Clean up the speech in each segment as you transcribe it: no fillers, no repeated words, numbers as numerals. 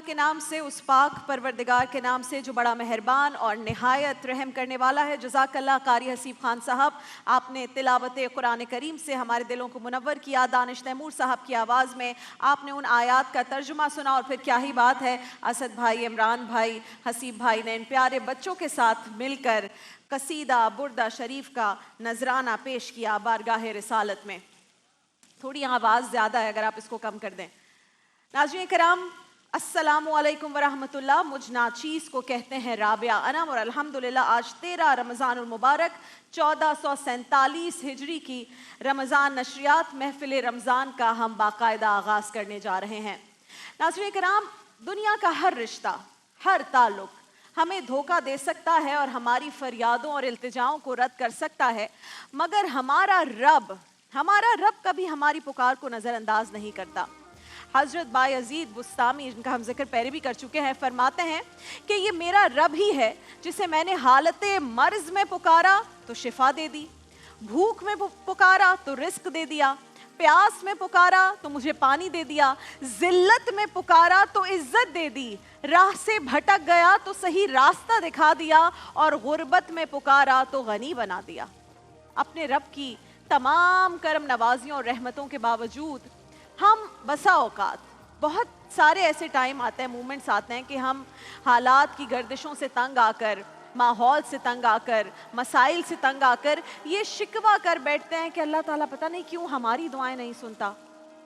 के नाम से, उस पाक परवरदिगार के नाम से जो बड़ा मेहरबान और निहायत रहम करने वाला है। जज़ाकल्लाह कारी हसीब खान साहब, आपने तिलावत कुरान करीम से हमारे दिलों को मुनव्वर किया। दानिश तैमूर साहब की आवाज़ में आपने उन आयात का तर्जुमा सुना, और फिर क्या ही बात है, असद भाई, इमरान भाई, हसीब भाई ने इन प्यारे बच्चों के साथ मिलकर कसीदा बुर्दा शरीफ का नजराना पेश किया बारगाह रिसालत में। थोड़ी आवाज़ ज़्यादा है, अगर आप इसको कम कर दें। नाज़रीन किराम, अस्सलामु अलैकुम वरहमतुल्लाह। मुझ नाचीज़ को कहते हैं राबिया अनम, और अल्हम्दुलिल्लाह आज 13 रमज़ानुल मुबारक 1447 हिजरी की रमज़ान नशरियात महफिल रमज़ान का हम बाकायदा आगाज़ करने जा रहे हैं। नाज़रीन किराम, दुनिया का हर रिश्ता, हर ताल्लुक़ हमें धोखा दे सकता है और हमारी फरियादों और इल्तिजाओं को रद्द कर सकता है, मगर हमारा रब कभी हमारी पुकार को नज़रअंदाज नहीं करता। हज़रत बायज़ीद बुस्तामी, जिनका हम जिक्र पहले भी कर चुके हैं, फरमाते हैं कि ये मेरा रब ही है जिसे मैंने हालत मर्ज़ में पुकारा तो शिफा दे दी, भूख में पुकारा तो रिस्क दे दिया, प्यास में पुकारा तो मुझे पानी दे दिया, जिल्लत में पुकारा तो इज्जत दे दी, राह से भटक गया तो सही रास्ता दिखा दिया, और गुर्बत में पुकारा तो गनी बना दिया। अपने रब की तमाम करम नवाजियों और रहमतों के बावजूद हम बसा औकात, बहुत सारे ऐसे टाइम आते हैं, मोमेंट्स आते हैं कि हम हालात की गर्दिशों से तंग आकर, माहौल से तंग आकर, मसाइल से तंग आकर ये शिकवा कर बैठते हैं कि अल्लाह ताला पता नहीं क्यों हमारी दुआएं नहीं सुनता।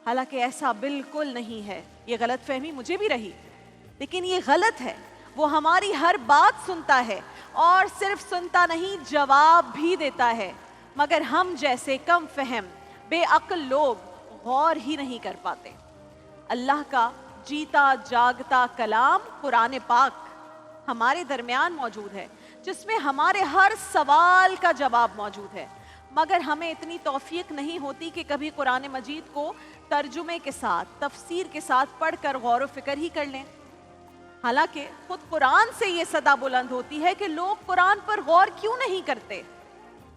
हालांकि ऐसा बिल्कुल नहीं है। ये गलत फहमी मुझे भी रही, लेकिन ये गलत है। वो हमारी हर बात सुनता है, और सिर्फ सुनता नहीं, जवाब भी देता है, मगर हम जैसे कम फहम बेअक्ल लोग गौर ही नहीं कर पाते। अल्लाह का जीता जागता कलाम कुरान पाक हमारे दरमियान मौजूद है, जिसमें हमारे हर सवाल का जवाब मौजूद है, मगर हमें इतनी तौफीक नहीं होती कि कभी कुरान मजीद को तर्जुमे के साथ, तफसीर के साथ पढ़कर गौर व फिक्र ही कर लें। हालांकि खुद कुरान से ये सदा बुलंद होती है कि लोग कुरान पर गौर क्यों नहीं करते।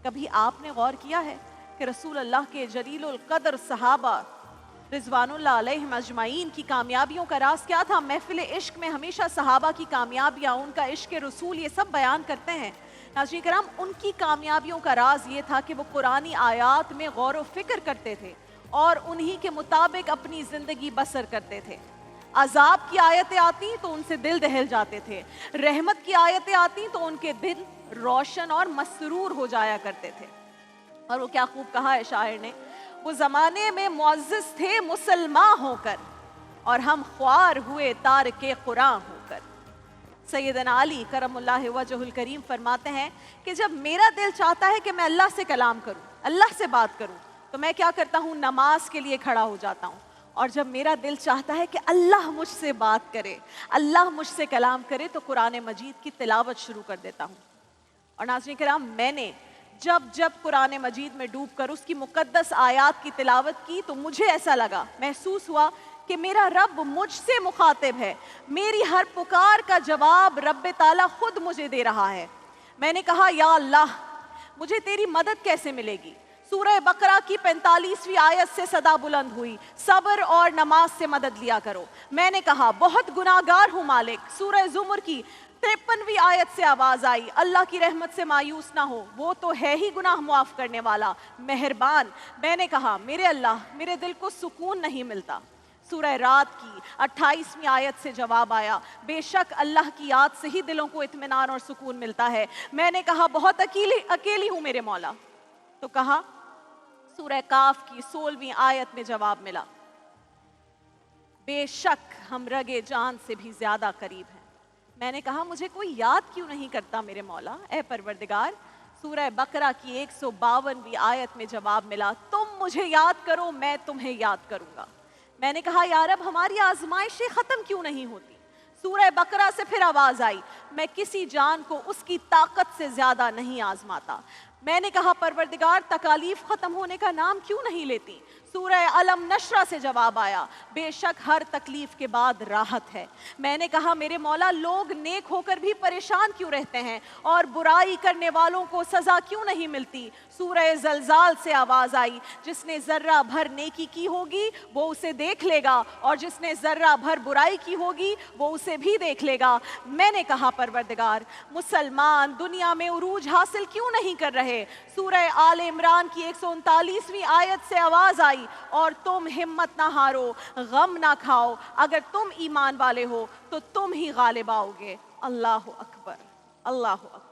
कभी आपने गौर किया है कि रसूल अल्लाह के जलीलुल कदर सहाबा रिज़वानुल्लाह अलैहिम अजमाइन की कामयाबियों का राज क्या था? महफिल इश्क में हमेशा सहाबा की कामयाबियाँ, उनका इश्क रसूल, ये सब बयान करते हैं। नाज़रीन किराम, उनकी कामयाबियों का राज ये था कि वो कुरानी आयात में गौर व फिक्र करते थे और उन्हीं के मुताबिक अपनी ज़िंदगी बसर करते थे। अजाब की आयतें आती तो उनसे दिल दहल जाते थे, रहमत की आयतें आती तो उनके दिल रोशन और मसरूर हो जाया करते थे। और वो क्या खूब कहा है शायर ने, वो ज़माने में मुअज़्ज़ज़ थे मुसलमान होकर, और हम ख्वार हुए तारिके कुरान होकर। सैयदना अली करमुल्लाह वजहुल करीम फरमाते हैं कि जब मेरा दिल चाहता है कि मैं अल्लाह से कलाम करूं, अल्लाह से बात करूं, तो मैं क्या करता हूं, नमाज के लिए खड़ा हो जाता हूं। और जब मेरा दिल चाहता है कि अल्लाह मुझसे बात करे, अल्लाह मुझसे कलाम करे, तो कुरान मजीद की तिलावत शुरू कर देता हूँ। और नाज़रीन किराम, मैंने जब कुरान मजीद में डूब कर उसकी मुकद्दस आयात की तिलावत की, तो मुझे ऐसा लगा, महसूस हुआ कि मेरा रब मुझसे मुखातिब है, मेरी हर पुकार का जवाब रब ताला खुद मुझे दे रहा है। मैंने कहा, या अल्लाह, मुझे तेरी मदद कैसे मिलेगी? सूरह बकरा की 45वीं आयत से सदा बुलंद हुई, सब्र और नमाज से मदद लिया करो। मैंने कहा, बहुत गुनाहगार हूँ मालिक। सूरह ज़ुमर की 53वीं आयत से आवाज आई, अल्लाह की रहमत से मायूस ना हो, वो तो है ही गुनाह मुआफ करने वाला, मेहरबान। मैंने कहा, मेरे अल्लाह, मेरे दिल को सुकून नहीं मिलता। सूरह रात की 28वीं आयत से जवाब आया, बेशक अल्लाह की याद से ही दिलों को इत्मीनान और सुकून मिलता है। मैंने कहा, बहुत अकेली हूँ मेरे मौला। तो कहा, सूरह काफ की 16वीं आयत में जवाब मिला, बेशक हम रगे जान से भी ज्यादा करीब हैं। मैंने कहा, मुझे कोई याद क्यों नहीं करता मेरे मौला, ए परवरदिगार। सूरह बकरा की 152वीं आयत में जवाब मिला, तुम मुझे याद करो, मैं तुम्हें याद करूंगा। मैंने कहा, या रब, हमारी आजमाइशें खत्म क्यों नहीं होती? सूरह बकरा से फिर आवाज आई, میں کسی جان کو اس کی طاقت سے زیادہ نہیں آزماتا۔ میں نے کہا پروردگار تکالیف ختم ہونے کا نام کیوں نہیں لیتی؟ سورہ علم نشرہ سے جواب آیا، بے شک ہر تکلیف کے بعد راحت ہے۔ میں نے کہا میرے مولا لوگ نیک ہو کر بھی پریشان کیوں رہتے ہیں اور برائی کرنے والوں کو سزا کیوں نہیں ملتی؟ سورہ زلزال سے آواز آئی، جس نے ذرہ بھر نیکی کی ہوگی وہ اسے دیکھ لے گا اور جس نے ذرہ بھر برائی کی ہوگی وہ اسے بھی دیکھ لے گا۔ میں نے کہا پروردگار مسلمان دنیا میں عروج حاصل کیوں نہیں کر رہے؟ سورہ آل عمران کی 139ویں آیت سے آواز آئی، اور تم ہمت نہ ہارو، غم نہ کھاؤ، اگر تم ایمان والے ہو تو تم ہی غالب آؤ گے۔ اللہ اکبر، اللہ اکبر۔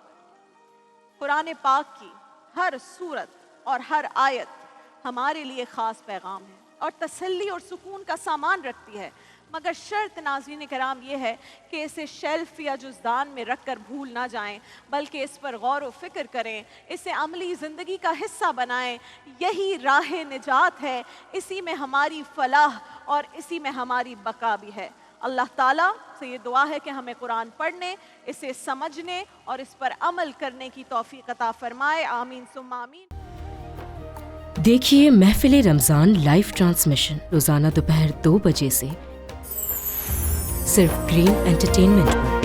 قرآن پاک کی ہر سورت اور ہر آیت ہمارے لیے خاص پیغام ہے اور تسلی اور سکون کا سامان رکھتی ہے، مگر شرط ناظرین کرام یہ ہے کہ اسے شیلف یا جزدان میں رکھ کر بھول نہ جائیں، بلکہ اس پر غور و فکر کریں، اسے عملی زندگی کا حصہ بنائیں۔ یہی راہ نجات ہے، اسی میں ہماری فلاح اور اسی میں ہماری بقا بھی ہے۔ اللہ تعالیٰ سے یہ دعا ہے کہ ہمیں قرآن پڑھنے، اسے سمجھنے اور اس پر عمل کرنے کی توفیق عطا فرمائے۔ آمین ثم آمین۔ دیکھیے محفل رمضان لائیو ٹرانسمیشن روزانہ دوپہر 2 بجے سے صرف گرین انٹرٹینمنٹ پر۔